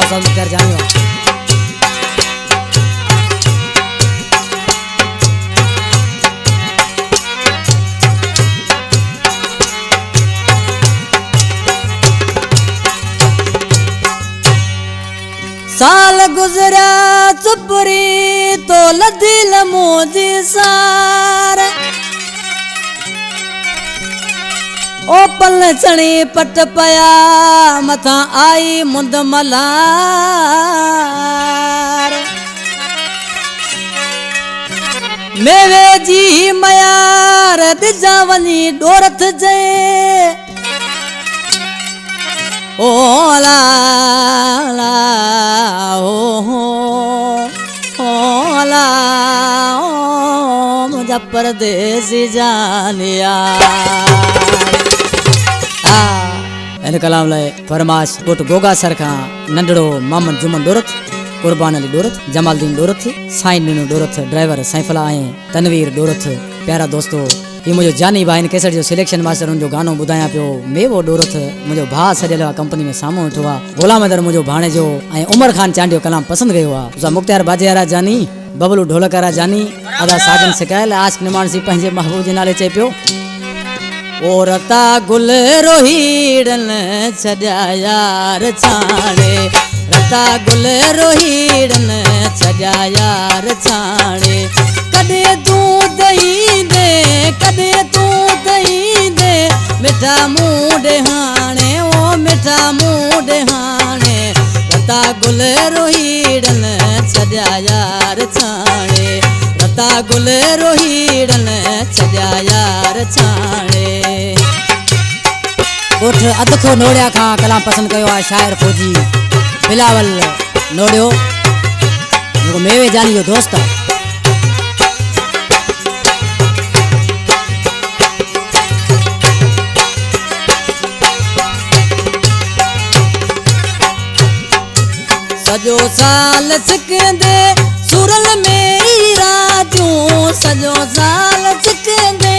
सब कर जानियो साल गुजरा चुपरी तो लदिल मोजी सार ओ पल चणी पट पया मथा आई मुंद मलार मेवे जी मयार दिजा वनी डोरथ जे ओ ला ला ओ ला मुझा परदेसी जानिया इन कलाम लाए फरमाश गोट गोगा सर का नंडड़ो मोहम्मद जुमन डोरथ कुर्बान अली डोरथ जमालदीन डोरथ साईं नीनू डोरथ ड्राइवर सैफला ऐं तनवीर डोरथ प्यारा दोस्तों ये मुझे जानी भाई कैसेट जो सिलेक्शन मास्टर उन जो गानो बुधाया पियो मेवो डोरथ मुझे भा सजल कंपनी में सामो उठो गुलाम अदर मुझो भाणे जो ऐं उमर खान चांडियो कलाम पसंद गयो उसा मुख्तियार बाजियारा जानी बबलू ढोलकारा जानी अदा साजन सिकायल आशिक निमाण सी पंहिंजे महबूब जे नाले चए पियो ओ रता गुल रोहीड़न छॾिया यार छाणे रता गुल रोहीड़न छॾिया यार छाणे कॾे तूं दही दे कॾे तूं दही दे मिठा मूं ॾेहाणे ओ मिठा मूं ॾेहाणे रता गुल रोहीड़न छॾिया यार छाणे रता गुल रोहीड़न छॾिया यार छाणे गोठ अदखो नोड़िया खां कलाम पसंद कयो आहे शाइर फौजी बिलावल नोड़ियो जेको मेवे जानी जो दोस्त आहे सजो साल सिकंदे सुरल में राजू सजो साल सिकंदे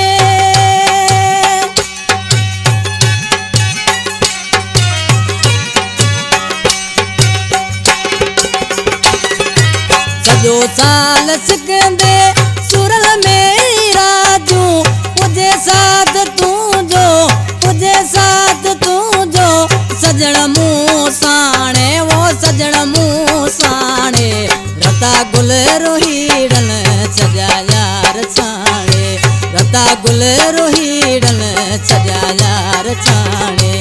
सजो साल सिकंदे सुरल में राजू मुझे साथ तू जो मुझे साथ तू जो सजण मुँह साणे वो सजण मुँह साणे रता गुल रोहीड़न छॾिया यार छाणे रता गुल रोहीड़न छॾिया यार छाणे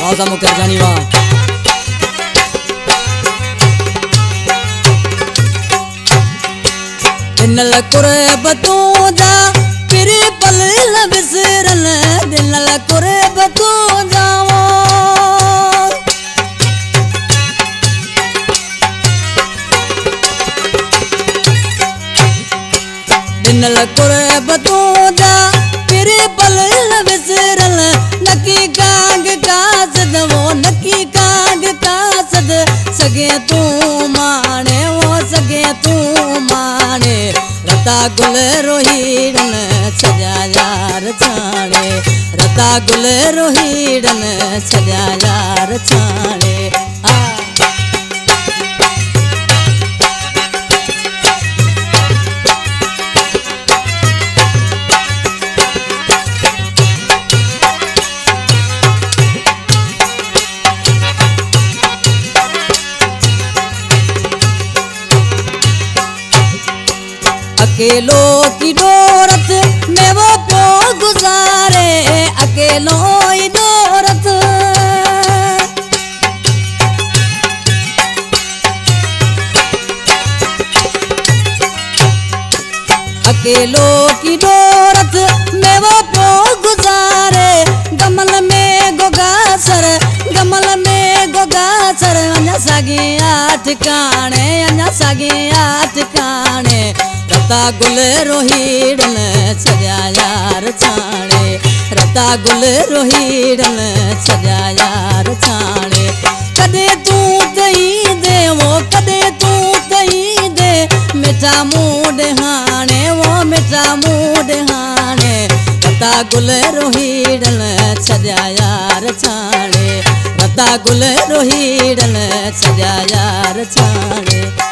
वाह मुकर जानी वाह दिनल कुरब तू जा फिरी पल बिसरन दिनल कुरब तू जाओ दिनल कुरब तू जा फिरी पल बिसरन नकी कांग का सद वो नकी कांग का सद सगे तू माने वो सगे तू माने रता गुल रोहीड़न छॾिया यार छाणे रता गुल रोहीड़न छॾिया यार छाणे अकेलो की डोरत में वो प्यो गुजारे अकेलो ही डोरत अकेलो की डोरत में वो प्यो गुजारे गमल में गोगासर गमल में गोगासर अञा सागी आठ काणे अञा सागी आठ काणे रता गुल रोहीड़न छॾिया यार छाणे रता गुल रोहीड़न छॾिया यार छाणे कॾे तूं दही दे वो कॾे तूं मिठा मूड हाणे वो मिठा मूड हाणे रता गुल रोहीड़न छॾिया यार छाणे रता गुल रोहीड़न छॾिया यार छाणे।